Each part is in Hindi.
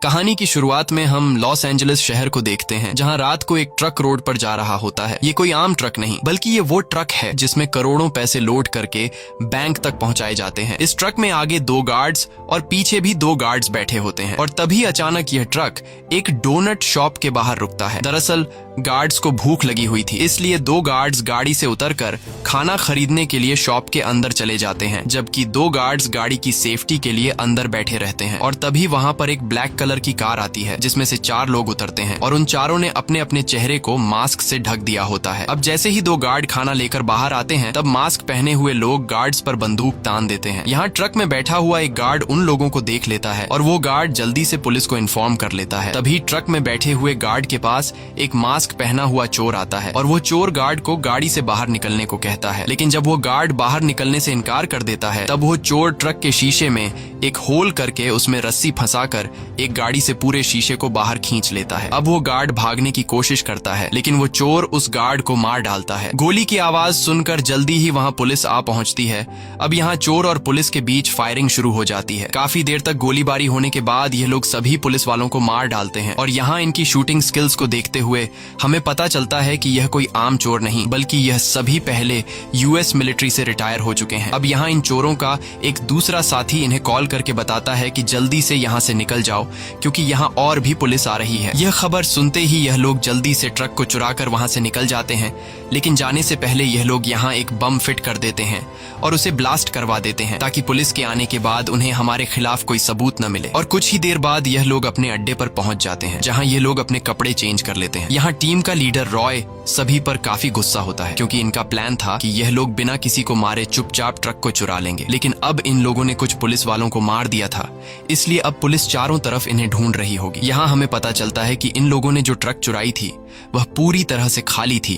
कहानी की शुरुआत में हम लॉस एंजलिस शहर को देखते हैं, जहां रात को एक ट्रक रोड पर जा रहा होता है। ये कोई आम ट्रक नहीं, बल्कि ये वो ट्रक है जिसमें करोड़ों पैसे लोड करके बैंक तक पहुंचाए जाते हैं। इस ट्रक में आगे 2 गार्ड्स और पीछे भी 2 गार्ड्स बैठे होते हैं। और तभी अचानक यह ट्रक एक डोनट शॉप के बाहर रुकता है। दरअसल गार्ड्स को भूख लगी हुई थी, इसलिए 2 गार्ड्स गाड़ी से उतरकर खाना खरीदने के लिए शॉप के अंदर चले जाते हैं, जबकि 2 गार्ड्स गाड़ी की सेफ्टी के लिए अंदर बैठे रहते हैं। और तभी वहां पर एक ब्लैक कलर की कार आती है, जिसमें से 4 लोग उतरते हैं और उन चारों ने अपने अपने चेहरे को मास्क से ढक दिया होता है। अब जैसे ही 2 गार्ड खाना लेकर बाहर आते हैं, तब मास्क पहने हुए लोग गार्ड्स पर बंदूक तान देते हैं। यहाँ ट्रक में बैठा हुआ एक गार्ड उन लोगों को देख लेता है और वो गार्ड जल्दी से पुलिस को इन्फॉर्म कर लेता है। तभी ट्रक में बैठे हुए गार्ड के पास एक मास्क पहना हुआ चोर आता है और वो चोर गार्ड को गाड़ी से बाहर निकलने को कहता है। लेकिन जब वो गार्ड बाहर निकलने से इनकार कर देता है, तब वो चोर ट्रक के शीशे में एक होल करके उसमें रस्सी फंसाकर एक गाड़ी से पूरे शीशे को बाहर खींच लेता है। अब वो गार्ड भागने की कोशिश करता है, लेकिन वो चोर उस गार्ड को मार डालता है। गोली की आवाज सुनकर जल्दी ही वहाँ पुलिस आ पहुँचती है। अब यहाँ चोर और पुलिस के बीच फायरिंग शुरू हो जाती है। काफी देर तक गोलीबारी होने के बाद ये लोग सभी पुलिस वालों को मार डालते हैं। और यहाँ इनकी शूटिंग स्किल्स को देखते हुए हमें पता चलता है कि यह कोई आम चोर नहीं, बल्कि यह सभी पहले यूएस मिलिट्री से रिटायर हो चुके हैं। अब यहाँ इन चोरों का एक दूसरा साथी इन्हें कॉल करके बताता है कि जल्दी से यहाँ से निकल जाओ, क्योंकि यहाँ और भी पुलिस आ रही है। यह खबर सुनते ही यह लोग जल्दी से ट्रक को चुराकर वहाँ से निकल जाते हैं। लेकिन जाने से पहले यह लोग यहाँ एक बम फिट कर देते हैं और उसे ब्लास्ट करवा देते हैं, ताकि पुलिस के आने के बाद उन्हें हमारे खिलाफ कोई सबूत न मिले। और कुछ ही देर बाद यह लोग अपने अड्डे पर पहुंच जाते हैं, जहां ये लोग अपने कपड़े चेंज कर लेते हैं। यहाँ टीम का लीडर रॉय सभी पर काफी गुस्सा होता है, क्योंकि इनका प्लान था कि यह लोग बिना किसी को मारे चुपचाप ट्रक को चुरा लेंगे। लेकिन अब इन लोगों ने कुछ पुलिस वालों को मार दिया था, इसलिए अब पुलिस चारों तरफ इन्हें ढूंढ रही होगी। यहाँ हमें पता चलता है कि इन लोगों ने जो ट्रक चुराई थी वह पूरी तरह से खाली थी,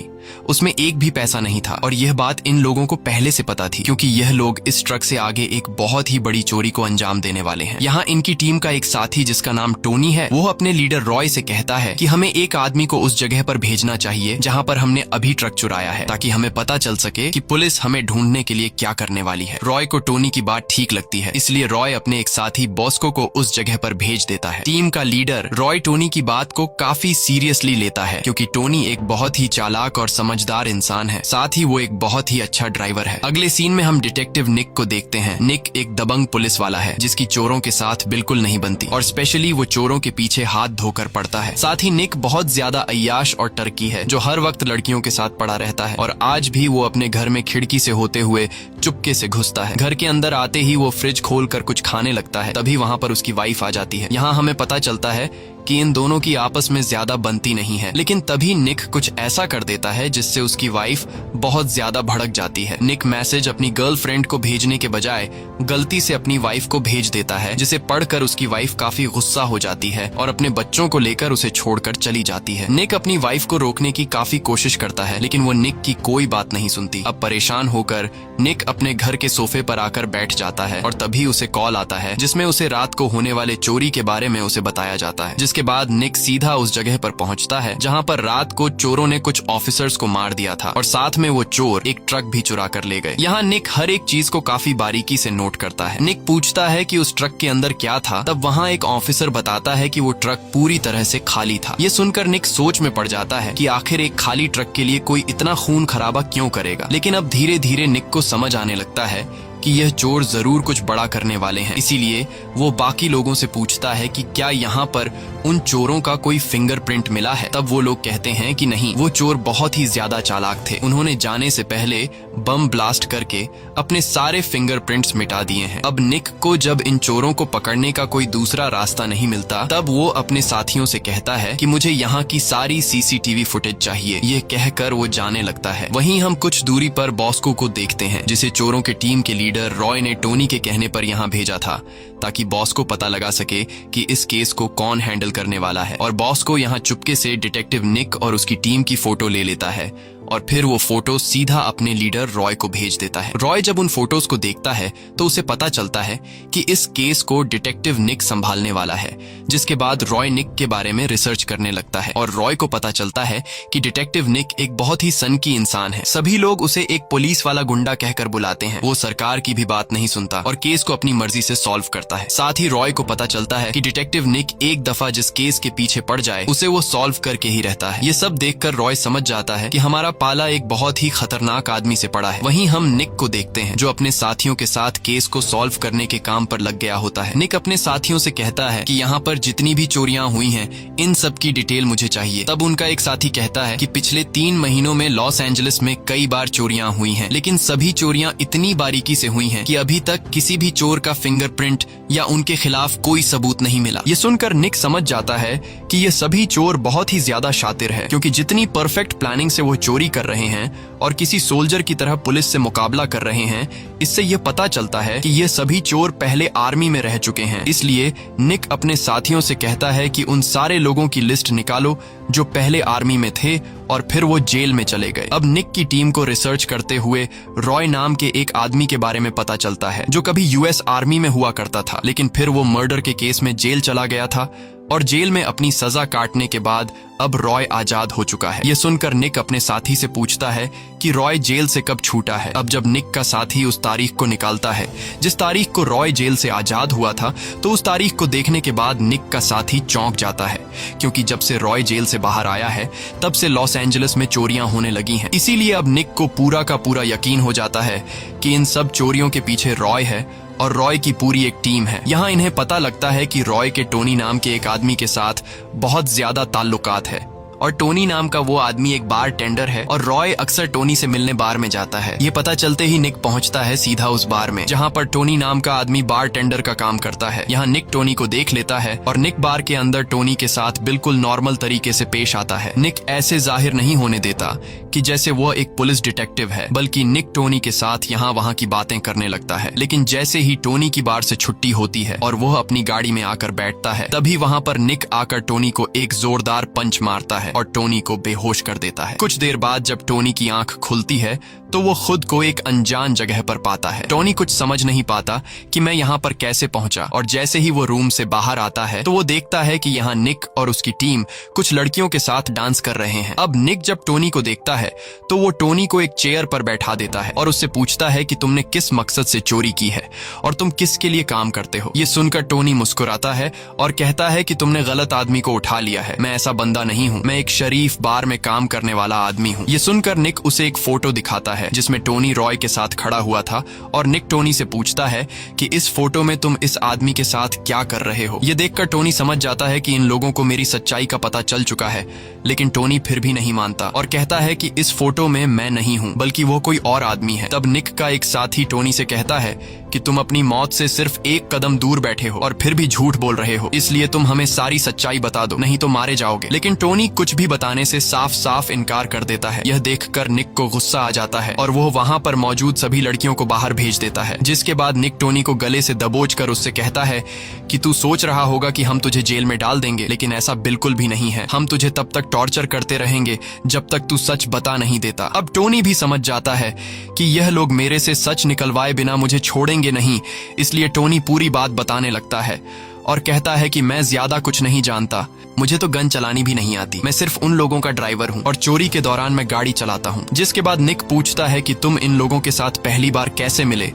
उसमें एक भी पैसा नहीं था। और यह बात इन लोगों को पहले से पता थी, क्योंकि यह लोग इस ट्रक से आगे एक बहुत ही बड़ी चोरी को अंजाम देने वाले हैं। यहाँ इनकी टीम का एक साथी जिसका नाम टोनी है, वो अपने लीडर रॉय से कहता है कि हमें एक आदमी को उस जगह पर भेजना चाहिए जहाँ पर हमने अभी ट्रक चुराया है, ताकि हमें पता चल सके कि पुलिस हमें ढूंढने के लिए क्या करने वाली है। रॉय को टोनी की बात ठीक लगती है, इसलिए रॉय अपने एक साथी बॉस्को को उस जगह पर भेज देता है। टीम का लीडर रॉय टोनी की बात को काफी सीरियसली लेता है, क्योंकि टोनी एक बहुत ही चालाक और समझदार इंसान है। साथ ही वो एक बहुत ही अच्छा ड्राइवर है। अगले सीन में हम डिटेक्टिव निक को देखते हैं। निक एक दबंग पुलिस वाला है, जिसकी चोरों के साथ बिल्कुल नहीं बनती, और स्पेशली वो चोरों के पीछे हाथ धोकर पड़ता है। साथ ही निक बहुत ज्यादा अय्याश और टर्की है, जो हर वक्त लड़कियों के साथ पड़ा रहता है। और आज भी वो अपने घर में खिड़की से होते हुए चुपके से घुसता है। घर के अंदर आते ही वो फ्रिज खोलकर कुछ खाने लगता है। तभी वहाँ पर उसकी वाइफ आ जाती है। यहाँ हमें पता चलता है कि इन दोनों की आपस में ज्यादा बनती नहीं है। लेकिन तभी निक कुछ ऐसा कर देता है जिससे उसकी वाइफ बहुत ज्यादा भड़क जाती है। निक मैसेज अपनी गर्लफ्रेंड को भेजने के बजाय गलती से अपनी वाइफ को भेज देता है, जिसे पढ़कर उसकी वाइफ काफी गुस्सा हो जाती है और अपने बच्चों को लेकर उसे छोड़कर चली जाती है। निक अपनी वाइफ को रोकने की काफी कोशिश करता है, लेकिन वो निक की कोई बात नहीं सुनती। अब परेशान होकर निक अपने घर के सोफे पर आकर बैठ जाता है और तभी उसे कॉल आता है, जिसमें उसे रात को होने वाले चोरी के बारे में उसे बताया जाता है। के बाद निक सीधा उस जगह पर पहुंचता है जहां पर रात को चोरों ने कुछ ऑफिसर्स को मार दिया था, और साथ में वो चोर एक ट्रक भी चुरा कर ले गए। यहाँ निक हर एक चीज को काफी बारीकी से नोट करता है। निक पूछता है कि उस ट्रक के अंदर क्या था, तब वहाँ एक ऑफिसर बताता है कि वो ट्रक पूरी तरह से खाली था। ये सुनकर निक सोच में पड़ जाता है कि आखिर एक खाली ट्रक के लिए कोई इतना खून खराबा क्यों करेगा। लेकिन अब धीरे धीरे निक को समझ आने लगता है कि यह चोर जरूर कुछ बड़ा करने वाले हैं। इसीलिए वो बाकी लोगों से पूछता है कि क्या यहाँ पर उन चोरों का कोई फिंगरप्रिंट मिला है। तब वो लोग कहते हैं कि नहीं, वो चोर बहुत ही ज्यादा चालाक थे। उन्होंने जाने से पहले बम ब्लास्ट करके अपने सारे फिंगरप्रिंट्स मिटा दिए हैं। अब निक को जब इन चोरों को पकड़ने का कोई दूसरा रास्ता नहीं मिलता, तब वो अपने साथियों से कहता है कि मुझे यहाँ की सारी सीसीटीवी फुटेज चाहिए। ये कहकर वो जाने लगता है। वहीं हम कुछ दूरी पर बॉस्को को देखते हैं, जिसे चोरों के टीम के लीडर रॉय ने टोनी के कहने पर यहाँ भेजा था, ताकि बॉस को पता लगा सके कि इस केस को कौन हैंडल करने वाला है। और बॉस को यहाँ चुपके से डिटेक्टिव निक और उसकी टीम की फोटो ले लेता है और फिर वो फोटो सीधा अपने लीडर रॉय को भेज देता है। रॉय जब उन फोटोज को देखता है तो उसे पता चलता है कि इस केस को डिटेक्टिव निक संभालने वाला है, जिसके बाद रॉय निक के बारे में रिसर्च करने लगता है और रॉय को पता चलता है कि डिटेक्टिव निक एक बहुत ही सनकी इंसान है। सभी लोग उसे एक पुलिस वाला गुंडा कहकर बुलाते हैं। वो सरकार की भी बात नहीं सुनता और केस को अपनी मर्जी से सॉल्व करता है। साथ ही रॉय को पता चलता है कि डिटेक्टिव निक एक दफा जिस केस के पीछे पड़ जाए उसे वो सॉल्व करके ही रहता है। ये सब देखकर रॉय समझ जाता है कि हमारा पाला एक बहुत ही खतरनाक आदमी से पड़ा है। वहीं हम निक को देखते हैं जो अपने साथियों के साथ केस को सॉल्व करने के काम पर लग गया होता है। निक अपने साथियों से कहता है कि यहाँ पर जितनी भी चोरियां हुई हैं इन सब की डिटेल मुझे चाहिए। तब उनका एक साथी कहता है कि पिछले 3 महीनों में लॉस एंजलिस में कई बार चोरियां हुई हैं, लेकिन सभी चोरियां इतनी बारीकी से हुई हैं कि अभी तक किसी भी चोर का फिंगरप्रिंट या उनके खिलाफ कोई सबूत नहीं मिला। ये सुनकर निक समझ जाता है कि ये सभी चोर बहुत ही ज्यादा शातिर है, क्योंकि जितनी परफेक्ट प्लानिंग से वो चोरी कर रहे हैं और किसी सोल्जर की तरह पुलिस से मुकाबला कर रहे हैं, इससे ये पता चलता है कि ये सभी चोर पहले आर्मी में रह चुके हैं। इसलिए निक अपने साथियों से कहता है कि उन सारे लोगों की लिस्ट निकालो जो पहले आर्मी में थे और फिर वो जेल में चले गए। अब निक की टीम को रिसर्च करते हुए रॉय नाम के एक आदमी के बारे में पता चलता है जो कभी यूएस आर्मी में हुआ करता था, लेकिन फिर वो मर्डर के केस में जेल चला गया था और जेल में अपनी सजा काटने के बाद अब रॉय आजाद हो चुका है। ये सुनकर निक अपने साथी से पूछता है कि रॉय जेल से कब छूटा है। अब जब निक का साथी उस तारीख को निकालता है जिस तारीख को रॉय जेल से आजाद हुआ था, तो उस तारीख को देखने के बाद निक का साथी चौंक जाता है, क्योंकि जब से रॉय जेल से बाहर आया है तब से लॉस एंजलिस में चोरियां होने लगी हैं। इसीलिए अब निक को पूरा का पूरा यकीन हो जाता है कि इन सब चोरियों के पीछे रॉय है और रॉय की पूरी एक टीम है। यहाँ इन्हें पता लगता है कि रॉय के टोनी नाम के एक आदमी के साथ बहुत ज्यादा ताल्लुकात है और टोनी नाम का वो आदमी एक बार टेंडर है और रॉय अक्सर टोनी से मिलने बार में जाता है। ये पता चलते ही निक पहुंचता है सीधा उस बार में जहां पर टोनी नाम का आदमी बार टेंडर का काम करता है। यहाँ निक टोनी को देख लेता है और निक बार के अंदर टोनी के साथ बिल्कुल नॉर्मल तरीके से पेश आता है। निक ऐसे जाहिर नहीं होने देता कि जैसे वह एक पुलिस डिटेक्टिव है, बल्कि निक टोनी के साथ यहाँ वहाँ की बातें करने लगता है। लेकिन जैसे ही टोनी की बार से छुट्टी होती है और वह अपनी गाड़ी में आकर बैठता है, तभी वहाँ पर निक आकर टोनी को एक जोरदार पंच मारता है और टोनी को बेहोश कर देता है। कुछ देर बाद जब टोनी की आंख खुलती है तो वो खुद को एक अनजान जगह पर पाता है। टोनी कुछ समझ नहीं पाता कि मैं यहाँ पर कैसे पहुंचा, और जैसे ही वो रूम से बाहर आता है तो वो देखता है कि यहाँ निक और उसकी टीम कुछ लड़कियों के साथ डांस कर रहे हैं। अब निक जब टोनी को देखता है तो वो टोनी को एक चेयर पर बैठा देता है और उससे पूछता है कि तुमने किस मकसद से चोरी की है और तुम किसके लिए काम करते हो। ये सुनकर टोनी मुस्कुराता है और कहता है कि तुमने गलत आदमी को उठा लिया है, मैं ऐसा बंदा नहीं हूँ, मैं एक शरीफ बार में काम करने वाला आदमी हूँ। ये सुनकर निक उसे एक फोटो दिखाता है जिसमें टोनी रॉय के साथ खड़ा हुआ था और निक टोनी से पूछता है कि इस फोटो में तुम इस आदमी के साथ क्या कर रहे हो। ये देखकर टोनी समझ जाता है कि इन लोगों को मेरी सच्चाई का पता चल चुका है, लेकिन टोनी फिर भी नहीं मानता और कहता है कि इस फोटो में मैं नहीं हूँ बल्कि वो कोई और आदमी है। तब निक का एक साथी टोनी से कहता है कि तुम अपनी मौत से सिर्फ एक कदम दूर बैठे हो और फिर भी झूठ बोल रहे हो, इसलिए तुम हमें सारी सच्चाई बता दो, नहीं तो मारे जाओगे। लेकिन टोनी कुछ भी बताने से साफ साफ इनकार कर देता है। यह देखकर निक को गुस्सा आ जाता है और वो वहाँ पर मौजूद सभी लड़कियों को बाहर भेज देता है, जिसके बाद निक टोनी को गले से दबोच कर उससे कहता है कि तू सोच रहा होगा कि हम तुझे जेल में डाल देंगे, लेकिन ऐसा बिल्कुल भी नहीं है। हम तुझे तब तक टॉर्चर करते रहेंगे जब तक तू सच बता नहीं देता। अब टोनी भी समझ जाता है कि यह लोग मेरे से सच निकलवाए बिना मुझे छोड़ेंगे नहीं, इसलिए टोनी पूरी बात बताने लगता है और कहता है कि मैं ज्यादा कुछ नहीं जानता, मुझे तो गन चलानी भी नहीं आती, मैं सिर्फ उन लोगों का ड्राइवर हूँ और चोरी के दौरान मैं गाड़ी चलाता हूँ। जिसके बाद निक पूछता है कि तुम इन लोगों के साथ पहली बार कैसे मिले।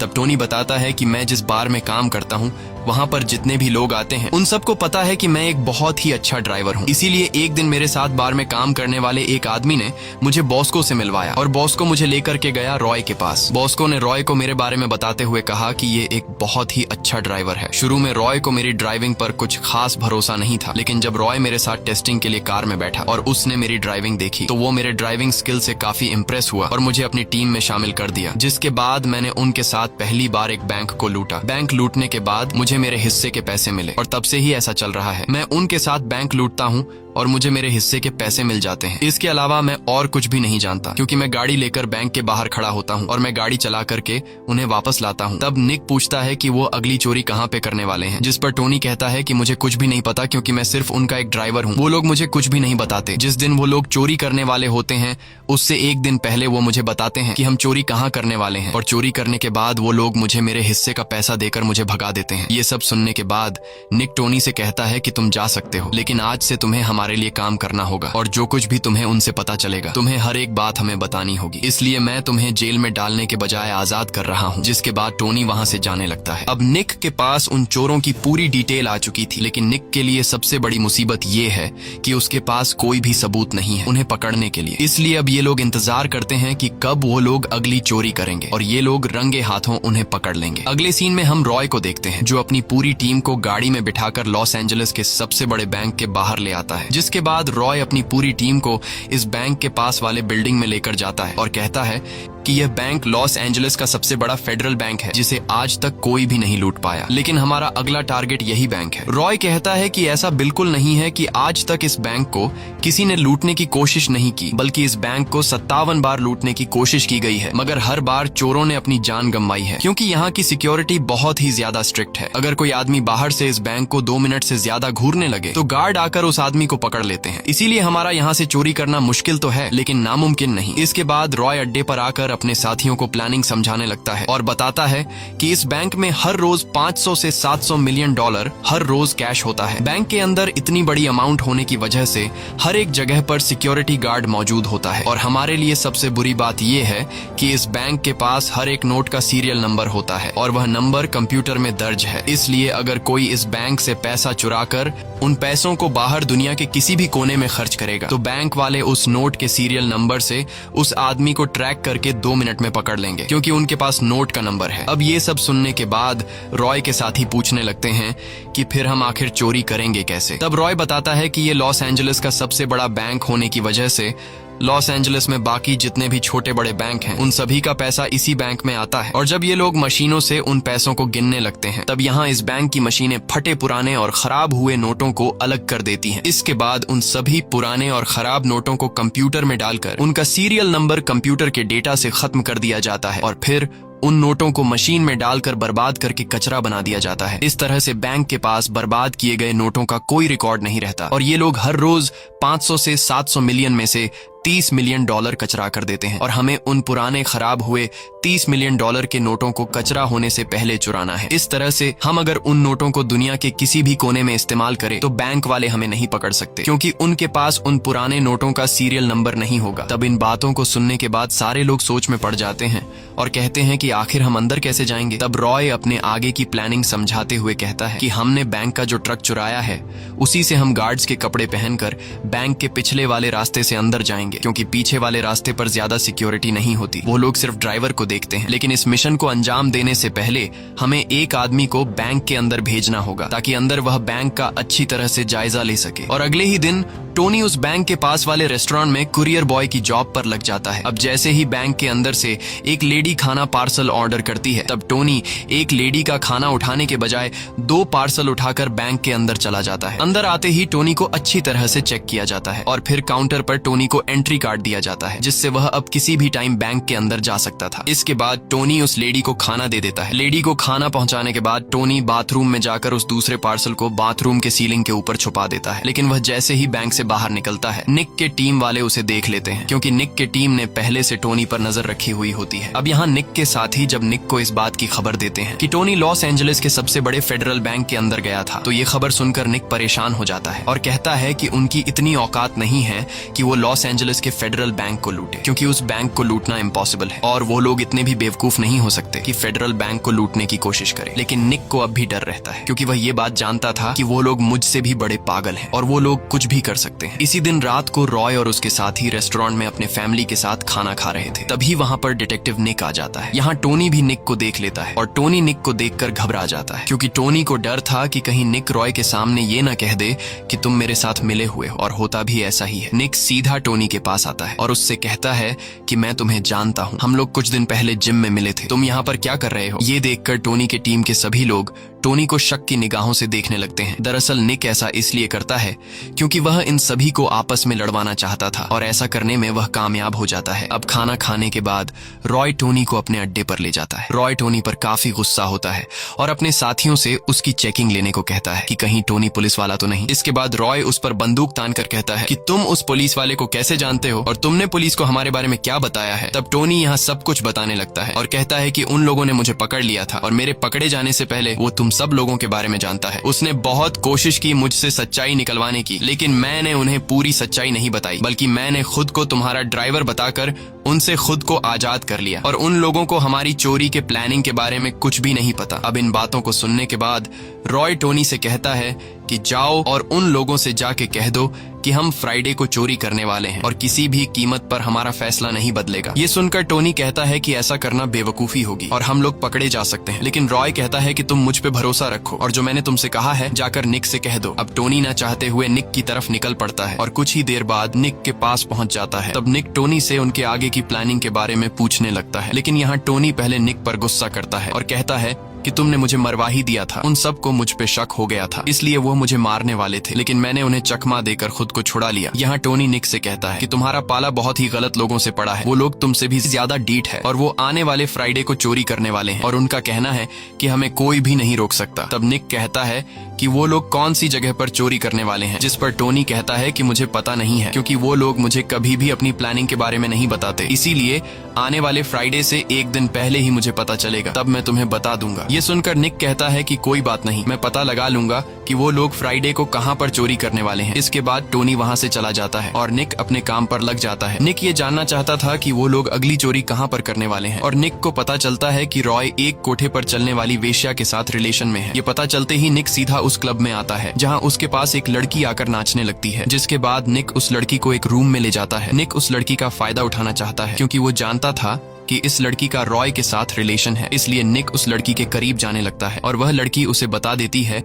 तब टोनी बताता है कि मैं जिस बार में काम करता हूँ वहाँ पर जितने भी लोग आते हैं उन सबको पता है कि मैं एक बहुत ही अच्छा ड्राइवर हूँ, इसीलिए एक दिन मेरे साथ बार में काम करने वाले एक आदमी ने मुझे बॉस्को से मिलवाया और बॉस्को मुझे लेकर के गया रॉय के पास। बॉस्को ने रॉय को मेरे बारे में बताते हुए कहा कि ये एक बहुत ही अच्छा ड्राइवर है। शुरू में रॉय को मेरी ड्राइविंग पर कुछ खास भरोसा नहीं था, लेकिन जब रॉय मेरे साथ टेस्टिंग के लिए कार में बैठा और उसने मेरी ड्राइविंग देखी तो वो मेरे ड्राइविंग स्किल से काफी इम्प्रेस हुआ और मुझे अपनी टीम में शामिल कर दिया। जिसके बाद मैंने उनके साथ पहली बार एक बैंक को लूटा। बैंक लूटने के बाद मुझे मेरे हिस्से के पैसे मिले और तब से ही ऐसा चल रहा है। मैं उनके साथ बैंक लूटता हूँ और मुझे मेरे हिस्से के पैसे मिल जाते हैं। इसके अलावा मैं और कुछ भी नहीं जानता, क्योंकि मैं गाड़ी लेकर बैंक के बाहर खड़ा होता हूँ और मैं गाड़ी चला करके उन्हें वापस लाता हूँ। तब निक पूछता है कि वो अगली चोरी कहाँ पे करने वाले हैं, जिस पर टोनी कहता है कि मुझे कुछ भी नहीं पता, क्योंकि मैं सिर्फ उनका एक ड्राइवर हूँ। वो लोग मुझे कुछ भी नहीं बताते। जिस दिन वो लोग चोरी करने वाले होते हैं उससे एक दिन पहले वो मुझे बताते हैं कि हम चोरी कहाँ करने वाले हैं, और चोरी करने के बाद वो लोग मुझे मेरे हिस्से का पैसा देकर मुझे भगा देते हैं। ये सब सुनने के बाद निक टोनी से कहता है कि तुम जा सकते हो, लेकिन आज से तुम्हें हमारे लिए काम करना होगा, और जो कुछ भी तुम्हें उनसे पता चलेगा तुम्हें हर एक बात हमें बतानी होगी। इसलिए मैं तुम्हें जेल में डालने के बजाय आजाद कर रहा हूँ। जिसके बाद टोनी वहाँ से जाने लगता है। अब निक के पास उन चोरों की पूरी डिटेल आ चुकी थी, लेकिन निक के लिए सबसे बड़ी मुसीबत ये है कि उसके पास कोई भी सबूत नहीं है उन्हें पकड़ने के लिए। इसलिए अब ये लोग इंतजार करते हैं कि कब वो लोग अगली चोरी करेंगे और ये लोग रंगे हाथों उन्हें पकड़ लेंगे। अगले सीन में हम रॉय को देखते हैं, जो अपनी पूरी टीम को गाड़ी में बिठाकर लॉस एंजलिस के सबसे बड़े बैंक के बाहर ले आता है। जिसके बाद रॉय अपनी पूरी टीम को इस बैंक के पास वाले बिल्डिंग में लेकर जाता है और कहता है कि यह बैंक लॉस एंजलिस का सबसे बड़ा फेडरल बैंक है, जिसे आज तक कोई भी नहीं लूट पाया, लेकिन हमारा अगला टारगेट यही बैंक है। रॉय कहता है कि ऐसा बिल्कुल नहीं है कि आज तक इस बैंक को किसी ने लूटने की कोशिश नहीं की, बल्कि इस बैंक को 57 बार लूटने की कोशिश की गई है, मगर हर बार चोरों ने अपनी जान गंवाई है, क्योंकि यहाँ की सिक्योरिटी बहुत ही ज्यादा स्ट्रिक्ट है। अगर कोई आदमी बाहर से इस बैंक को 2 मिनट से ज्यादा घूरने लगे तो गार्ड आकर उस आदमी को पकड़ लेते हैं। इसीलिए हमारा यहाँ से चोरी करना मुश्किल तो है, लेकिन नामुमकिन नहीं। इसके बाद रॉय अड्डे पर आकर अपने साथियों को प्लानिंग समझाने लगता है और बताता है कि इस बैंक में हर रोज 500 से 700 मिलियन डॉलर हर रोज कैश होता है। बैंक के अंदर इतनी बड़ी अमाउंट होने की वजह से हर एक जगह पर सिक्योरिटी गार्ड मौजूद होता है, और हमारे लिए सबसे बुरी बात यह है कि इस बैंक के पास हर एक नोट का सीरियल नंबर होता है और वह नंबर कंप्यूटर में दर्ज है। इसलिए अगर कोई इस बैंक से पैसा चुराकर उन पैसों को बाहर दुनिया के किसी भी कोने में खर्च करेगा तो बैंक वाले उस नोट के सीरियल नंबर से उस आदमी को ट्रैक करके 2 मिनट में पकड़ लेंगे, क्योंकि उनके पास नोट का नंबर है। अब ये सब सुनने के बाद रॉय के साथी पूछने लगते हैं कि फिर हम आखिर चोरी करेंगे कैसे। तब रॉय बताता है कि ये लॉस एंजलिस का सबसे बड़ा बैंक होने की वजह से लॉस एंजलिस में बाकी जितने भी छोटे बड़े बैंक हैं उन सभी का पैसा इसी बैंक में आता है, और जब ये लोग मशीनों से उन पैसों को गिनने लगते हैं तब यहाँ इस बैंक की मशीनें फटे पुराने और खराब हुए नोटों को अलग कर देती हैं। इसके बाद उन सभी पुराने और खराब नोटों को कंप्यूटर में डालकर उनका सीरियल नंबर कंप्यूटर के डेटा से खत्म कर दिया जाता है, और फिर उन नोटों को मशीन में डालकर बर्बाद करके कचरा बना दिया जाता है। इस तरह से बैंक के पास बर्बाद किए गए नोटों का कोई रिकॉर्ड नहीं रहता, और ये लोग हर रोज 500 से 700 मिलियन में से 30 मिलियन डॉलर कचरा कर देते हैं, और हमें उन पुराने खराब हुए 30 मिलियन डॉलर के नोटों को कचरा होने से पहले चुराना है। इस तरह से हम अगर उन नोटों को दुनिया के किसी भी कोने में इस्तेमाल करें तो बैंक वाले हमें नहीं पकड़ सकते, क्योंकि उनके पास उन पुराने नोटों का सीरियल नंबर नहीं होगा। तब इन बातों को सुनने के बाद सारे लोग सोच में पड़ जाते हैं और कहते हैं कि आखिर हम अंदर कैसे जाएंगे। तब रॉय अपने आगे की प्लानिंग समझाते हुए कहता है कि हमने बैंक का जो ट्रक चुराया है उसी से हम गार्ड्स के कपड़े पहनकर बैंक के पिछले वाले रास्ते से अंदर जाएंगे, क्योंकि पीछे वाले रास्ते पर ज्यादा सिक्योरिटी नहीं होती, वो लोग सिर्फ ड्राइवर को देखते हैं। लेकिन इस मिशन को अंजाम देने से पहले हमें एक आदमी को बैंक के अंदर भेजना होगा, ताकि अंदर वह बैंक का अच्छी तरह से जायजा ले सके। और अगले ही दिन टोनी उस बैंक के पास वाले रेस्टोरेंट में कुरियर बॉय की जॉब पर लग जाता है। अब जैसे ही बैंक के अंदर से एक लेडी खाना पार्सल ऑर्डर करती है, तब टोनी एक लेडी का खाना उठाने के बजाय 2 पार्सल उठाकर बैंक के अंदर चला जाता है। अंदर आते ही टोनी को अच्छी तरह से चेक किया जाता है और फिर काउंटर पर टोनी को एंट्री कार्ड दिया जाता है, जिससे वह अब किसी भी टाइम बैंक के अंदर जा सकता था। इसके बाद टोनी उस लेडी को खाना दे देता है। लेडी को खाना पहुंचाने के बाद टोनी बाथरूम में जाकर उस दूसरे पार्सल को बाथरूम के सीलिंग के ऊपर छुपा देता है। लेकिन वह जैसे ही बैंक से बाहर निकलता है, निक के टीम वाले उसे देख लेते हैं, क्योंकि निक के टीम ने पहले से टोनी पर नजर रखी हुई होती है। अब यहाँ निक के साथी जब निक को इस बात की खबर देते हैं कि टोनी लॉस एंजलिस के सबसे बड़े फेडरल बैंक के अंदर गया था, तो ये खबर सुनकर निक परेशान हो जाता है और कहता है कि उनकी इतनी औकात नहीं है कि वो लॉस एंजलिस के फेडरल बैंक को लूटे, क्योंकि उस बैंक को लूटना इम्पॉसिबल है और वो लोग इतने भी बेवकूफ नहीं हो सकते कि फेडरल बैंक को लूटने की कोशिश करें। लेकिन निक को अब भी डर रहता है, क्योंकि वह ये बात जानता था कि वो लोग मुझसे भी बड़े पागल हैं और वो लोग कुछ भी कर सकते हैं। इसी दिन रात को रॉय और उसके साथी रेस्टोरेंट में अपने फैमिली के साथ खाना खा रहे थे। तभी वहाँ पर डिटेक्टिव निक आ जाता है। यहाँ टोनी भी निक को देख लेता है और टोनी निक को देखकर घबरा जाता है, क्योंकि टोनी को डर था कि कहीं निक रॉय के सामने ये न कह दे कि तुम मेरे साथ मिले हुए हो, और होता भी ऐसा ही है। निक सीधा टोनी के पास आता है और उससे कहता है कि मैं तुम्हें जानता हूँ, हम लोग कुछ दिन पहले जिम में मिले थे, तुम यहाँ पर क्या कर रहे हो। ये देखकर टोनी के टीम के सभी लोग टोनी को शक की निगाहों से देखने लगते हैं। दरअसल निक ऐसा इसलिए करता है क्योंकि वह इन सभी को आपस में लड़वाना चाहता था और ऐसा करने में वह कामयाब हो जाता है। अब खाना खाने के बाद रॉय टोनी को अपने अड्डे पर ले जाता है। रॉय टोनी पर काफी गुस्सा होता है और अपने साथियों से उसकी चेकिंग लेने को कहता है कि कहीं टोनी पुलिस वाला तो नहीं। इसके बाद रॉय उस पर बंदूक तान कर कहता है कि तुम उस पुलिस वाले को कैसे जानते हो और तुमने पुलिस को हमारे बारे में क्या बताया है। तब टोनी यहाँ सब कुछ बताने लगता है और कहता है कि उन लोगों ने मुझे पकड़ लिया था और मेरे पकड़े जाने से पहले वो तुम सब लोगों के बारे में जानता है। उसने बहुत कोशिश की मुझसे सच्चाई निकलवाने की, लेकिन मैंने उन्हें पूरी सच्चाई नहीं बताई, बल्कि मैंने खुद को तुम्हारा ड्राइवर बताकर उनसे खुद को आजाद कर लिया और उन लोगों को हमारी चोरी के प्लानिंग के बारे में कुछ भी नहीं पता। अब इन बातों को सुनने के बाद रॉय टोनी से कहता है कि जाओ और उन लोगों से जाके कह दो कि हम फ्राइडे को चोरी करने वाले हैं और किसी भी कीमत पर हमारा फैसला नहीं बदलेगा। ये सुनकर टोनी कहता है कि ऐसा करना बेवकूफी होगी और हम लोग पकड़े जा सकते हैं, लेकिन रॉय कहता है कि तुम मुझ पे भरोसा रखो और जो मैंने तुमसे कहा है जाकर निक से कह दो। अब टोनी ना चाहते हुए निक की तरफ निकल पड़ता है और कुछ ही देर बाद निक के पास पहुंच जाता है। तब निक टोनी से उनके आगे की प्लानिंग के बारे में पूछने लगता है, लेकिन यहाँ टोनी पहले निक पर गुस्सा करता है और कहता है कि तुमने मुझे मरवा ही दिया था। उन सबको मुझ पे शक हो गया था, इसलिए वो मुझे मारने वाले थे, लेकिन मैंने उन्हें चकमा देकर खुद को छुड़ा लिया। यहाँ टोनी निक से कहता है कि तुम्हारा पाला बहुत ही गलत लोगों से पड़ा है, वो लोग तुमसे भी ज्यादा डीठ है और वो आने वाले फ्राइडे को चोरी करने वाले हैं और उनका कहना है कि हमें कोई भी नहीं रोक सकता। तब निक कहता है कि वो लोग कौन सी जगह पर चोरी करने वाले हैं, जिस पर टोनी कहता है कि मुझे पता नहीं है क्योंकि वो लोग मुझे कभी भी अपनी प्लानिंग के बारे में नहीं बताते, इसीलिए आने वाले फ्राइडे से एक दिन पहले ही मुझे पता चलेगा, तब मैं तुम्हें बता दूंगा। ये सुनकर निक कहता है कि कोई बात नहीं, मैं पता लगा लूंगा कि वो लोग फ्राइडे को कहां पर चोरी करने वाले हैं। इसके बाद टोनी वहां से चला जाता है और निक अपने काम पर लग जाता है। निक ये जानना चाहता था कि वो लोग अगली चोरी कहां पर करने वाले हैं और निक को पता चलता है कि रॉय एक कोठे पर चलने वाली वेश्या के साथ रिलेशन में है। ये पता चलते ही निक सीधा उस क्लब में आता है जहां उसके पास एक लड़की आकर नाचने लगती है, जिसके बाद निक उस लड़की को एक रूम में ले जाता है। निक उस लड़की का फायदा उठाना चाहता है क्योंकि वो जानता था कि इस लड़की का रॉय के साथ रिलेशन है, इसलिए निक उस लड़की के करीब जाने लगता है और वह लड़की उसे बता देती है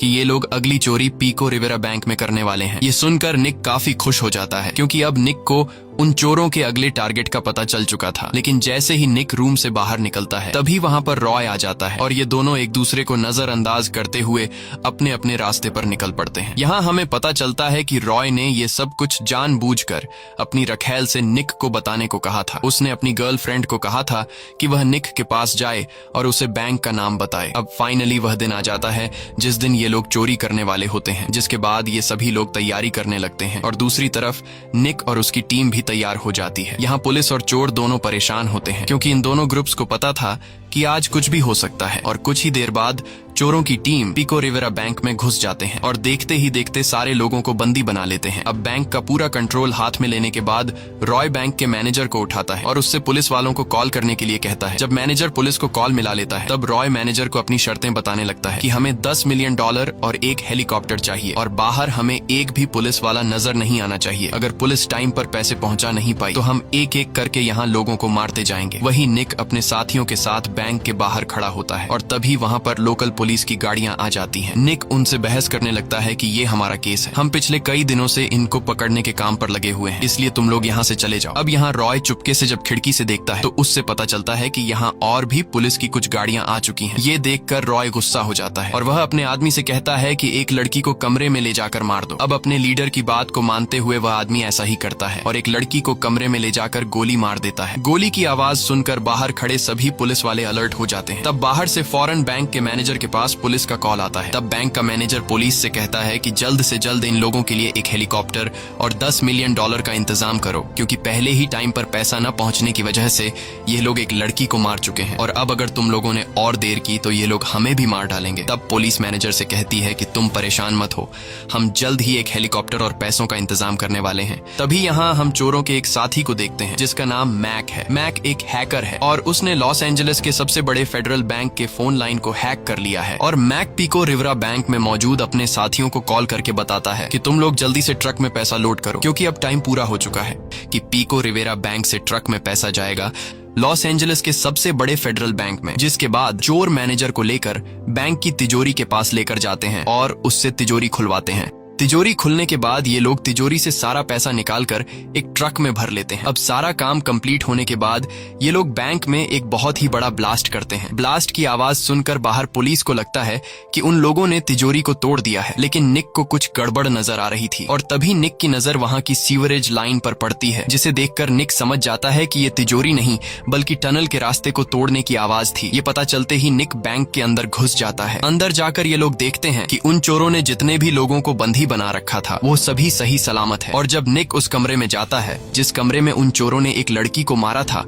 कि ये लोग अगली चोरी पीको रिवेरा बैंक में करने वाले हैं। ये सुनकर निक काफी खुश हो जाता है क्योंकि अब निक को उन चोरों के अगले टारगेट का पता चल चुका था। लेकिन जैसे ही निक रूम से बाहर निकलता है तभी वहां पर रॉय आ जाता है और ये दोनों एक दूसरे को नजरअंदाज करते हुए अपने अपने रास्ते पर निकल पड़ते हैं। यहाँ हमें पता चलता है कि रॉय ने ये सब कुछ जानबूझकर अपनी रखैल से निक को बताने को कहा था। उसने अपनी गर्लफ्रेंड को कहा था कि वह निक के पास जाए और उसे बैंक का नाम बताए। अब फाइनली वह दिन आ जाता है जिस दिन ये लोग चोरी करने वाले होते हैं, जिसके बाद ये सभी लोग तैयारी करने लगते हैं और दूसरी तरफ निक और उसकी टीम भी तैयार हो जाती है। यहाँ पुलिस और चोर दोनों परेशान होते हैं क्योंकि इन दोनों ग्रुप्स को पता था कि आज कुछ भी हो सकता है और कुछ ही देर बाद चोरों की टीम पीको रिवेरा बैंक में घुस जाते हैं और देखते ही देखते सारे लोगों को बंदी बना लेते हैं। अब बैंक का पूरा कंट्रोल हाथ में लेने के बाद रॉय बैंक के मैनेजर को उठाता है और उससे पुलिस वालों को कॉल करने के लिए कहता है। जब मैनेजर पुलिस को कॉल मिला लेता है तब रॉय मैनेजर को अपनी शर्तें बताने लगता है कि हमें $10 मिलियन और एक हेलीकॉप्टर चाहिए और बाहर हमें एक भी पुलिस वाला नजर नहीं आना चाहिए। अगर पुलिस टाइम पर पैसे पहुंचा नहीं पाई तो हम एक एक करके यहाँ लोगों को मारते जाएंगे। वही निक अपने साथियों के साथ बैंक के बाहर खड़ा होता है और तभी वहाँ पर लोकल पुलिस की गाड़ियां आ जाती हैं। निक उनसे बहस करने लगता है कि ये हमारा केस है, हम पिछले कई दिनों से इनको पकड़ने के काम पर लगे हुए हैं, इसलिए तुम लोग यहाँ से चले जाओ। अब यहाँ रॉय चुपके से जब खिड़की से देखता है तो उससे पता चलता है कि यहाँ और भी पुलिस की कुछ गाड़ियां आ चुकी हैं। ये देखकर रॉय गुस्सा हो जाता है और वह अपने आदमी से कहता है कि एक लड़की को कमरे में ले जाकर मार दो। अब अपने लीडर की बात को मानते हुए वह आदमी ऐसा ही करता है और एक लड़की को कमरे में ले जाकर गोली मार देता है। गोली की आवाज सुनकर बाहर खड़े सभी पुलिस वाले अलर्ट हो जाते हैं। तब बाहर से फौरन बैंक के मैनेजर के पास पुलिस का कॉल आता है। तब बैंक का मैनेजर पुलिस से कहता है कि जल्द से जल्द इन लोगों के लिए एक हेलीकॉप्टर और $10 मिलियन का इंतजाम करो क्योंकि पहले ही टाइम पर पैसा न पहुंचने की वजह से ये लोग एक लड़की को मार चुके हैं और अब अगर तुम लोगों ने और देर की तो ये लोग हमें भी मार डालेंगे। तब पुलिस मैनेजर से कहती है कि तुम परेशान मत हो, हम जल्द ही एक हेलीकॉप्टर और पैसों का इंतजाम करने वाले हैं। तभी यहाँ हम चोरों के एक साथी को देखते हैं जिसका नाम मैक है। मैक एक हैकर है और उसने लॉस एंजलिस के सबसे बड़े फेडरल बैंक के फोन लाइन को हैक कर लिया है और मैक पीको रिवेरा बैंक में मौजूद अपने साथियों को कॉल करके बताता है कि तुम लोग जल्दी से ट्रक में पैसा लोड करो क्योंकि अब टाइम पूरा हो चुका है कि पीको रिवेरा बैंक से ट्रक में पैसा जाएगा लॉस एंजलिस के सबसे बड़े फेडरल बैंक में। जिसके बाद चोर मैनेजर को लेकर बैंक की तिजोरी के पास लेकर जाते हैं और उससे तिजोरी खुलवाते हैं। तिजोरी खुलने के बाद ये लोग तिजोरी से सारा पैसा निकालकर एक ट्रक में भर लेते हैं। अब सारा काम कंप्लीट होने के बाद ये लोग बैंक में एक बहुत ही बड़ा ब्लास्ट करते हैं। ब्लास्ट की आवाज सुनकर बाहर पुलिस को लगता है कि उन लोगों ने तिजोरी को तोड़ दिया है, लेकिन निक को कुछ गड़बड़ नजर आ रही थी और तभी निक की नजर वहां की सीवरेज लाइन पर पड़ती है, जिसे देखकर निक समझ जाता है कि ये तिजोरी नहीं बल्कि टनल के रास्ते को तोड़ने की आवाज थी। ये पता चलते ही निक बैंक के अंदर घुस जाता है। अंदर जाकर ये लोग देखते हैं कि उन चोरों ने जितने भी लोगों को बंदी बना रखा था वो सभी सही सलामत है। और जब निक उस कमरे में जाता है जिस कमरे में उन चोरों ने एक लड़की को मारा था,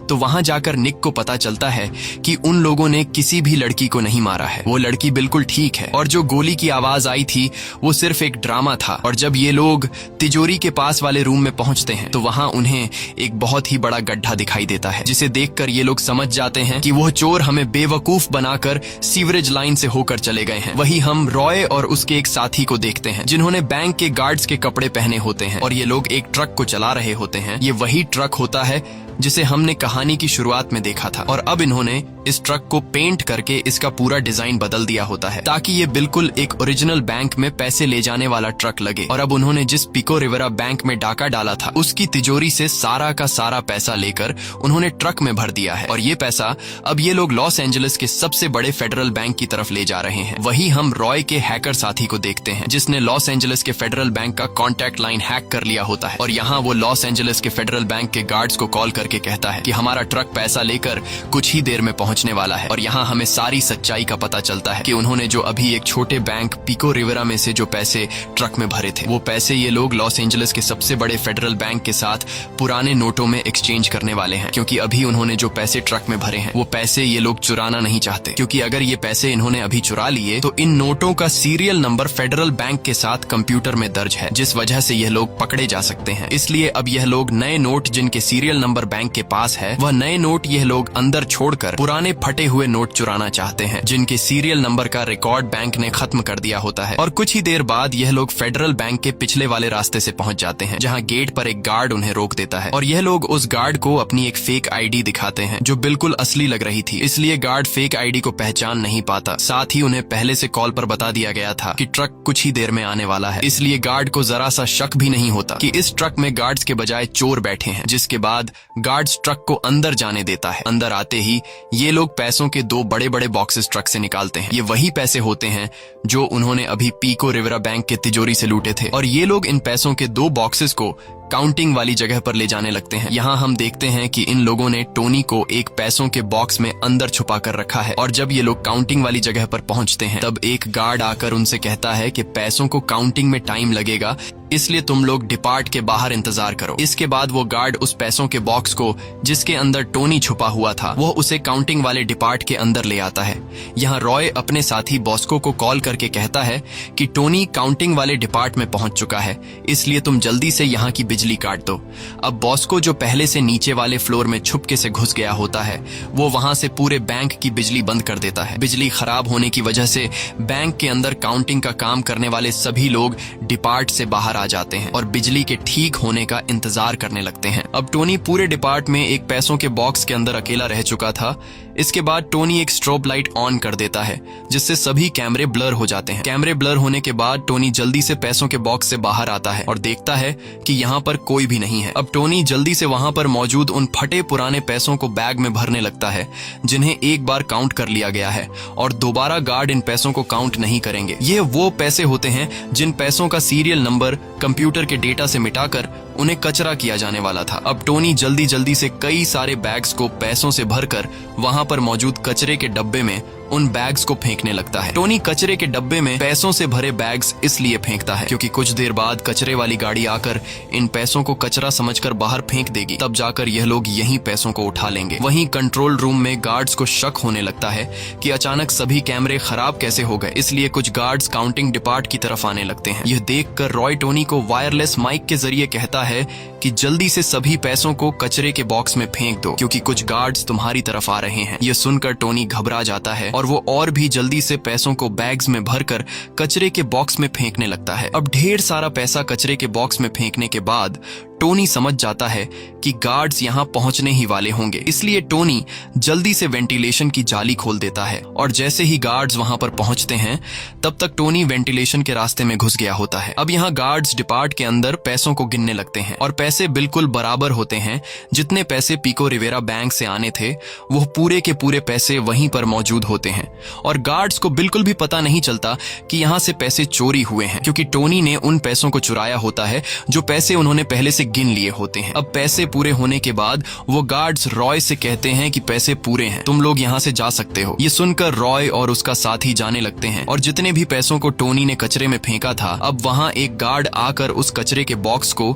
तो वहां जाकर निक को पता चलता है कि उन लोगों ने किसी भी लड़की को नहीं मारा है, वो लड़की बिल्कुल ठीक है और जो गोली की आवाज आई थी वो सिर्फ एक ड्रामा था। और जब ये लोग तिजोरी के पास वाले रूम में पहुंचते हैं तो वहां उन्हें एक बहुत ही बड़ा गड्ढा दिखाई देता है, जिसे देखकर ये लोग समझ जाते हैं कि वो चोर हमें बेवकूफ बनाकर सीवरेज लाइन से होकर चले गए हैं। वही हम रॉय और उसके एक साथी को देखते हैं जिन्होंने बैंक के गार्ड्स के कपड़े पहने होते हैं और ये लोग एक ट्रक को चला रहे होते हैं। ये वही ट्रक होता है जिसे हमने कहानी की शुरुआत में देखा था और अब इन्होंने इस ट्रक को पेंट करके इसका पूरा डिजाइन बदल दिया होता है ताकि ये बिल्कुल एक ओरिजिनल बैंक में पैसे ले जाने वाला ट्रक लगे। और अब उन्होंने जिस पिको रिवेरा बैंक में डाका डाला था उसकी तिजोरी से सारा का सारा पैसा लेकर उन्होंने ट्रक में भर दिया है और ये पैसा अब ये लोग लॉस एंजलिस के सबसे बड़े फेडरल बैंक की तरफ ले जा रहे हैं। वही हम रॉय के हैकर साथी को देखते हैं जिसने लॉस एंजलिस के फेडरल बैंक का कॉन्टैक्ट लाइन हैक कर लिया होता है और यहाँ वो लॉस एंजलिस के फेडरल बैंक के गार्ड्स को कॉल करके कहता है कि हमारा ट्रक पैसा लेकर कुछ ही देर में पहुंचने वाला है। और यहाँ हमें सारी सच्चाई का पता चलता है कि उन्होंने जो अभी एक छोटे बैंक पिको रिवेरा में से जो पैसे ट्रक में भरे थे वो पैसे ये लोग लॉस एंजलिस के सबसे बड़े फेडरल बैंक के साथ पुराने नोटों में एक्सचेंज करने वाले हैं, क्योंकि अभी उन्होंने जो पैसे ट्रक में भरे हैं वो पैसे ये लोग चुराना नहीं चाहते, क्योंकि अगर ये पैसे इन्होंने अभी चुरा लिए तो इन नोटों का सीरियल नंबर फेडरल बैंक के साथ कंप्यूटर में दर्ज है, जिस वजह से यह लोग पकड़े जा सकते हैं। इसलिए अब यह लोग नए नोट जिनके सीरियल नंबर बैंक के पास है वह नए नोट यह लोग अंदर छोड़कर पुराने फटे हुए नोट चुराना चाहते हैं जिनके सीरियल नंबर का रिकॉर्ड बैंक ने खत्म कर दिया होता है। और कुछ ही देर बाद यह लोग फेडरल बैंक के पिछले वाले रास्ते से पहुंच जाते हैं जहां गेट पर एक गार्ड उन्हें रोक देता है और यह लोग उस गार्ड को अपनी एक फेक आईडी दिखाते हैं जो बिल्कुल असली लग रही थी। इसलिए गार्ड फेक आईडी को पहचान नहीं पाता। साथ ही उन्हें पहले से कॉल पर बता दिया गया था कि ट्रक कुछ ही देर में आने वाला है, इसलिए गार्ड को जरा सा शक भी नहीं होता कि इस ट्रक में गार्ड्स के बजाय चोर बैठे हैं। जिसके बाद गार्ड्स ट्रक को अंदर जाने देता है। अंदर आते ही ये लोग पैसों के 2 बड़े बड़े बॉक्सेस ट्रक से निकालते हैं। ये वही पैसे होते हैं जो उन्होंने अभी पिको रिवेरा बैंक के तिजोरी से लूटे थे और ये लोग इन पैसों के 2 बॉक्सेस को काउंटिंग वाली जगह पर ले जाने लगते हैं। यहाँ हम देखते हैं कि इन लोगों ने टोनी को एक पैसों के बॉक्स में अंदर छुपा कर रखा है और जब ये लोग काउंटिंग वाली जगह पर पहुंचते हैं तब एक गार्ड आकर उनसे कहता है कि पैसों को काउंटिंग में टाइम लगेगा, इसलिए तुम लोग डिपार्ट के बाहर इंतजार करो। इसके बाद वो गार्ड उस पैसों के बॉक्स को जिसके अंदर टोनी छुपा हुआ था वो उसे काउंटिंग वाले डिपार्ट के अंदर ले आता है। यहाँ रॉय अपने साथी बॉस्को को कॉल करके कहता है कि टोनी काउंटिंग वाले डिपार्ट में पहुंच चुका है, इसलिए तुम जल्दी से यहाँ की बिजली काट दो। अब बॉस्को जो पहले से नीचे वाले फ्लोर में छुपके से घुस गया होता है वो वहां से पूरे बैंक की बिजली बंद कर देता है। बिजली खराब होने की वजह से बैंक के अंदर काउंटिंग का काम करने वाले सभी लोग डिपार्ट से बाहर आ जाते हैं और बिजली के ठीक होने का इंतजार करने लगते हैं। अब टोनी पूरे डिपार्ट में एक पैसों के बॉक्स के अंदर अकेला रह चुका था। इसके बाद टोनी एक स्ट्रोब लाइट ऑन कर देता है जिससे सभी कैमरे ब्लर हो जाते हैं। कैमरे ब्लर होने के बाद टोनी जल्दी से पैसों के बॉक्स से बाहर आता है और देखता है कि यहाँ पर कोई भी नहीं है। अब टोनी जल्दी से वहां पर मौजूद उन फटे पुराने पैसों को बैग में भरने लगता है जिन्हें एक बार काउंट कर लिया गया है और दोबारा गार्ड इन पैसों को काउंट नहीं करेंगे। ये वो पैसे होते हैं जिन पैसों का सीरियल नंबर कंप्यूटर के डेटा से मिटाकर उन्हें कचरा किया जाने वाला था। अब टोनी जल्दी जल्दी से कई सारे बैग्स को पैसों से भरकर वहां पर मौजूद कचरे के डब्बे में उन बैग्स को फेंकने लगता है। टोनी कचरे के डब्बे में पैसों से भरे बैग्स इसलिए फेंकता है क्योंकि कुछ देर बाद कचरे वाली गाड़ी आकर इन पैसों को कचरा समझकर बाहर फेंक देगी, तब जाकर यह लोग यहीं पैसों को उठा लेंगे। वहीं कंट्रोल रूम में गार्ड्स को शक होने लगता है कि अचानक सभी कैमरे खराब कैसे हो गए, इसलिए कुछ गार्ड्स काउंटिंग डिपार्ट की तरफ आने लगते हैं। यह देखकर रॉय टोनी को वायरलेस माइक के जरिए कहता है कि जल्दी से सभी पैसों को कचरे के बॉक्स में फेंक दो क्योंकि कुछ गार्ड्स तुम्हारी तरफ आ रहे हैं। यह सुनकर टोनी घबरा जाता है और वो और भी जल्दी से पैसों को बैग्स में भरकर कचरे के बॉक्स में फेंकने लगता है। अब ढेर सारा पैसा कचरे के बॉक्स में फेंकने के बाद टोनी समझ जाता है कि गार्ड्स यहाँ पहुंचने ही वाले होंगे, इसलिए टोनी जल्दी से वेंटिलेशन की जाली खोल देता है और जैसे ही गार्ड्स वहां पर पहुंचते हैं तब तक टोनी वेंटिलेशन के रास्ते में घुस गया होता है। अब यहाँ गार्ड्स डिपार्ट के अंदर पैसों को गिनने लगते हैं और पैसे बिल्कुल बराबर होते हैं। जितने पैसे पिको रिवेरा बैंक से आने थे वो पूरे के पूरे पैसे वहीं पर मौजूद होते हैं और गार्ड्स को बिल्कुल भी पता नहीं चलता कि यहाँ से पैसे चोरी हुए हैं, क्योंकि टोनी ने उन पैसों को चुराया होता है जो पैसे उन्होंने पहले से गिन लिए होते हैं। अब पैसे पूरे होने के बाद वो गार्ड्स रॉय से कहते हैं कि पैसे पूरे हैं, तुम लोग यहाँ से जा सकते हो। ये सुनकर रॉय और उसका साथी जाने लगते हैं और जितने भी पैसों को टोनी ने कचरे में फेंका था, अब वहां एक गार्ड आकर उस कचरे के बॉक्स को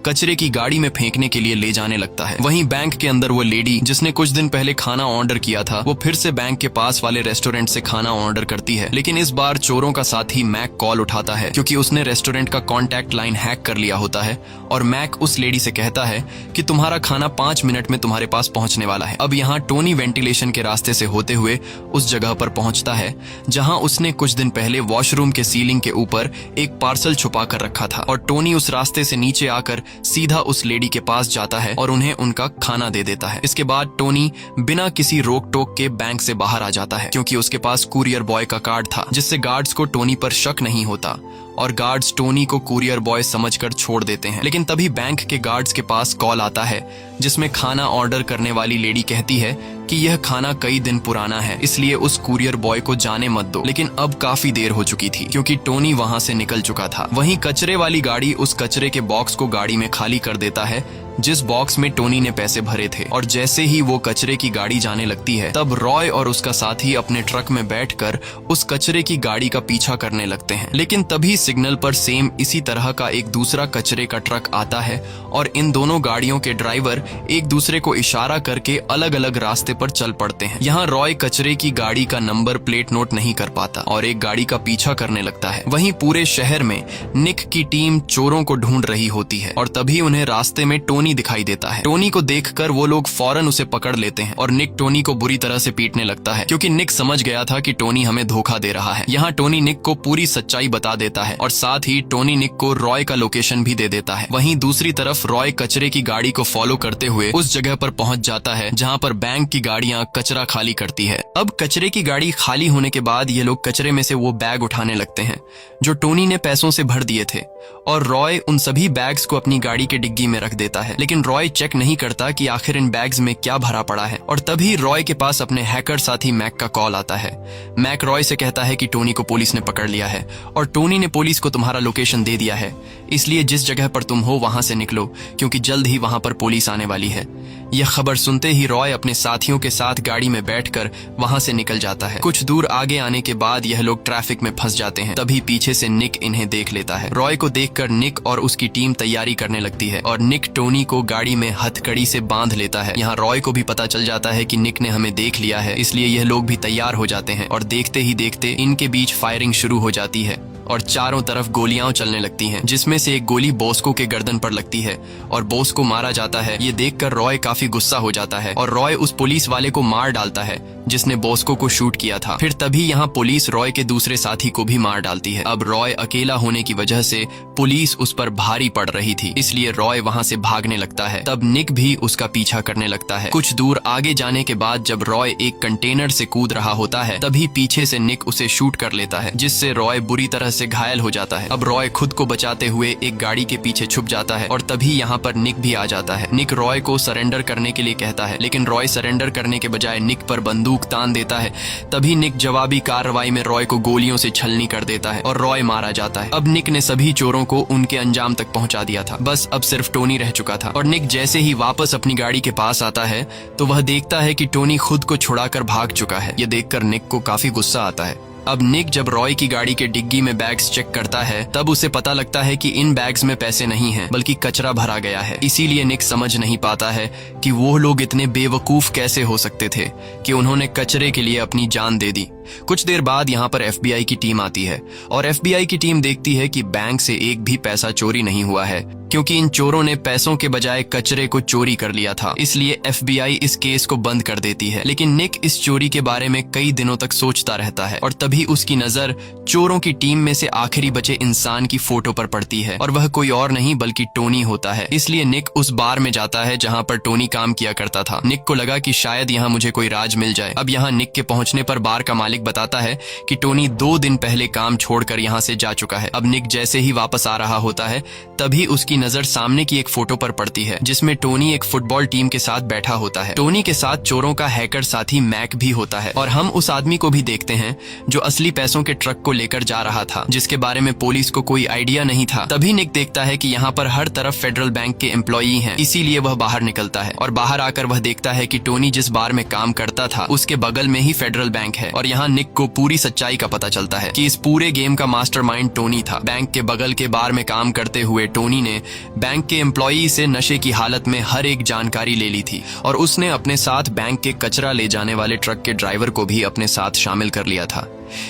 कचरे की गाड़ी में फेंकने के लिए ले जाने लगता है। वहीं बैंक के अंदर वो लेडी जिसने कुछ दिन पहले खाना ऑर्डर किया था, वो फिर से बैंक के पास वाले रेस्टोरेंट से खाना ऑर्डर करती है, लेकिन इस बार चोरों का साथी मैक कॉल उठाता है क्योंकि उसने रेस्टोरेंट का कॉन्टैक्ट लाइन हैक कर लिया होता है और मैक उस लेडी से कहता है कि तुम्हारा खाना 5 मिनट में तुम्हारे पास पहुंचने वाला है। अब यहाँ टोनी वेंटिलेशन के रास्ते से होते हुए उस जगह पर पहुंचता है जहां उसने कुछ दिन पहले वॉशरूम के सीलिंग के ऊपर एक पार्सल छुपा कर रखा था और टोनी उस रास्ते से नीचे आकर सीधा उस लेडी के पास जाता है और उन्हें उनका खाना दे देता है। इसके बाद टोनी बिना किसी रोक टोक के बैंक से बाहर आ जाता है क्योंकि उसके पास कुरियर बॉय का कार्ड था, जिससे गार्ड्स को टोनी पर शक नहीं होता और गार्ड्स टोनी को कुरियर बॉय समझकर छोड़ देते हैं। लेकिन तभी बैंक के गार्ड्स के पास कॉल आता है जिसमें खाना ऑर्डर करने वाली लेडी कहती है कि यह खाना कई दिन पुराना है, इसलिए उस कुरियर बॉय को जाने मत दो। लेकिन अब काफी देर हो चुकी थी क्योंकि टोनी वहां से निकल चुका था। वहीं कचरे वाली गाड़ी उस कचरे के बॉक्स को गाड़ी में खाली कर देता है जिस बॉक्स में टोनी ने पैसे भरे थे और जैसे ही वो कचरे की गाड़ी जाने लगती है तब रॉय और उसका साथी अपने ट्रक में बैठकर उस कचरे की गाड़ी का पीछा करने लगते हैं। लेकिन तभी सिग्नल पर सेम इसी तरह का एक दूसरा कचरे का ट्रक आता है और इन दोनों गाड़ियों के ड्राइवर एक दूसरे को इशारा करके अलग अलग रास्ते पर चल पड़ते हैं। यहाँ रॉय कचरे की गाड़ी का नंबर प्लेट नोट नहीं कर पाता और एक गाड़ी का पीछा करने लगता है। वहीं पूरे शहर में निक की टीम चोरों को ढूंढ रही होती है और तभी उन्हें रास्ते में टोनी दिखाई देता है। टोनी को देखकर वो लोग फौरन उसे पकड़ लेते हैं और निक टोनी को बुरी तरह से पीटने लगता है क्योंकि निक समझ गया था कि टोनी हमें धोखा दे रहा है। यहाँ टोनी निक को पूरी सच्चाई बता देता है और साथ ही टोनी निक को रॉय का लोकेशन भी दे देता है। वहीं दूसरी तरफ रॉय कचरे की गाड़ी को फॉलो करते हुए उस जगह पर पहुंच जाता है जहां पर बैंक की गाड़ियां कचरा खाली करती है। अब कचरे की गाड़ी खाली होने के बाद ये लोग कचरे में से वो बैग उठाने लगते हैं जो टोनी ने पैसों से भर दिए थे और रॉय उन सभी बैग्स को अपनी गाड़ी के डिग्गी में रख देता है। लेकिन रॉय चेक नहीं करता कि आखिर इन बैग्स में क्या भरा पड़ा है और तभी रॉय के पास अपने हैकर साथी मैक का कॉल आता है। मैक रॉय से कहता है कि टोनी को पुलिस ने पकड़ लिया है और टोनी ने पुलिस को तुम्हारा लोकेशन दे दिया है, इसलिए जिस जगह पर तुम हो वहां से निकलो क्योंकि जल्द ही वहां पर पुलिस आने वाली है। यह खबर सुनते ही रॉय अपने साथियों के साथ गाड़ी में बैठकर वहां से निकल जाता है। कुछ दूर आगे आने के बाद यह लोग ट्रैफिक में फंस जाते हैं। तभी पीछे से निक इन्हें देख लेता है। रॉय को देखकर निक और उसकी टीम तैयारी करने लगती है और निक टोनी को गाड़ी में हथकड़ी से बांध लेता है। यहाँ रॉय को भी पता चल जाता है कि निक ने हमें देख लिया है, इसलिए यह लोग भी तैयार हो जाते हैं और देखते ही देखते इनके बीच फायरिंग शुरू हो जाती है और चारों तरफ गोलियां चलने लगती हैं, जिसमें से एक गोली बॉस्को के गर्दन पर लगती है और बॉस्को मारा जाता है। ये देखकर रॉय काफी गुस्सा हो जाता है और रॉय उस पुलिस वाले को मार डालता है जिसने बॉस्को को शूट किया था। फिर तभी यहाँ पुलिस रॉय के दूसरे साथी को भी मार डालती है। अब रॉय अकेला होने की वजह से पुलिस उस पर भारी पड़ रही थी, इसलिए रॉय वहाँ से भागने लगता है। तब निक भी उसका पीछा करने लगता है। कुछ दूर आगे जाने के बाद जब रॉय एक कंटेनर से कूद रहा होता है तभी पीछे से निक उसे शूट कर लेता है, जिससे रॉय बुरी तरह से घायल हो जाता है। अब रॉय खुद को बचाते हुए एक गाड़ी के पीछे छुप जाता है और तभी यहाँ पर निक भी आ जाता है। निक रॉय को सरेंडर करने के लिए कहता है, लेकिन रॉय सरेंडर करने के बजाय निक पर बंदूक तान देता है। तभी निक जवाबी कार्रवाई में रॉय को गोलियों से छलनी कर देता है और रॉय मारा जाता है। अब निक ने सभी चोरों को उनके अंजाम तक पहुंचा दिया था, बस अब सिर्फ टोनी रह चुका था। और निक जैसे ही वापस अपनी गाड़ी के पास आता है तो वह देखता है कि टोनी खुद को छुड़ाकर भाग चुका है। ये देखकर निक को काफी गुस्सा आता है। अब निक जब रॉय की गाड़ी के डिग्गी में बैग्स चेक करता है तब उसे पता लगता है कि इन बैग्स में पैसे नहीं हैं बल्कि कचरा भरा गया है। इसीलिए निक समझ नहीं पाता है कि वो लोग इतने बेवकूफ कैसे हो सकते थे कि उन्होंने कचरे के लिए अपनी जान दे दी। कुछ देर बाद यहाँ पर FBI की टीम आती है और FBI की टीम देखती है कि बैंक से एक भी पैसा चोरी नहीं हुआ है, क्योंकि इन चोरों ने पैसों के बजाय कचरे को चोरी कर लिया था। इसलिए FBI इस केस को बंद कर देती है। लेकिन निक इस चोरी के बारे में कई दिनों तक सोचता रहता है और तभी उसकी नजर चोरों की टीम में से आखिरी बचे इंसान की फोटो पर पड़ती है और वह कोई और नहीं बल्कि टोनी होता है। इसलिए निक उस बार में जाता है जहाँ पर टोनी काम किया करता था। निक को लगा कि शायद यहाँ मुझे कोई राज मिल जाए। अब यहाँ निक के पहुंचने पर बार का मालिक बताता है कि टोनी 2 दिन पहले काम छोड़कर यहाँ से जा चुका है। अब निक जैसे ही वापस आ रहा होता है तभी उसकी नजर सामने की एक फोटो पर पड़ती है जिसमें टोनी एक फुटबॉल टीम के साथ बैठा होता है। टोनी के साथ चोरों का हैकर साथी मैक भी होता है और हम उस आदमी को भी देखते हैं जो असली पैसों के ट्रक को लेकर जा रहा था, जिसके बारे में पुलिस को कोई आइडिया नहीं था। तभी निक देखता है कि यहाँ पर हर तरफ फेडरल बैंक के एम्प्लॉई हैं, इसीलिए वह बाहर निकलता है और बाहर आकर वह देखता है कि टोनी जिस बार में काम करता था उसके बगल में ही फेडरल बैंक है। और यहाँ निक को पूरी सच्चाई का पता चलता है कि इस पूरे गेम का मास्टरमाइंड टोनी था। बैंक के बगल के बार में काम करते हुए टोनी ने बैंक के एम्प्लॉई से नशे की हालत में हर एक जानकारी ले ली थी और उसने अपने साथ बैंक के कचरा ले जाने वाले ट्रक के ड्राइवर को भी अपने साथ शामिल कर लिया था।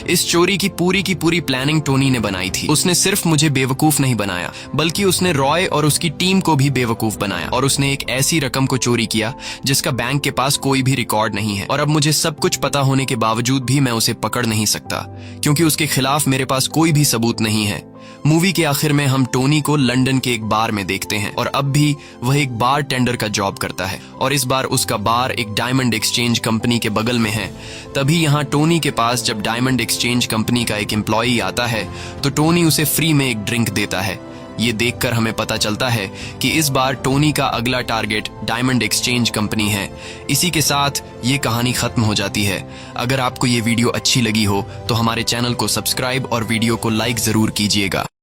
इस चोरी की पूरी प्लानिंग टोनी ने बनाई थी। उसने सिर्फ मुझे बेवकूफ नहीं बनाया बल्कि उसने रॉय और उसकी टीम को भी बेवकूफ बनाया और उसने एक ऐसी रकम को चोरी किया जिसका बैंक के पास कोई भी रिकॉर्ड नहीं है। और अब मुझे सब कुछ पता होने के बावजूद भी मैं उसे पकड़ नहीं सकता क्योंकि उसके खिलाफ मेरे पास कोई भी सबूत नहीं है। मूवी के आखिर में हम टोनी को लंदन के एक बार में देखते हैं और अब भी वह एक बार टेंडर का जॉब करता है और इस बार उसका बार एक डायमंड एक्सचेंज कंपनी के बगल में है। तभी यहाँ टोनी के पास जब डायमंड एक्सचेंज कंपनी का एक एम्प्लॉई आता है तो टोनी उसे फ्री में एक ड्रिंक देता है। ये देखकर हमें पता चलता है कि इस बार टोनी का अगला टारगेट डायमंड एक्सचेंज कंपनी है। इसी के साथ ये कहानी खत्म हो जाती है। अगर आपको ये वीडियो अच्छी लगी हो तो हमारे चैनल को सब्सक्राइब और वीडियो को लाइक जरूर कीजिएगा।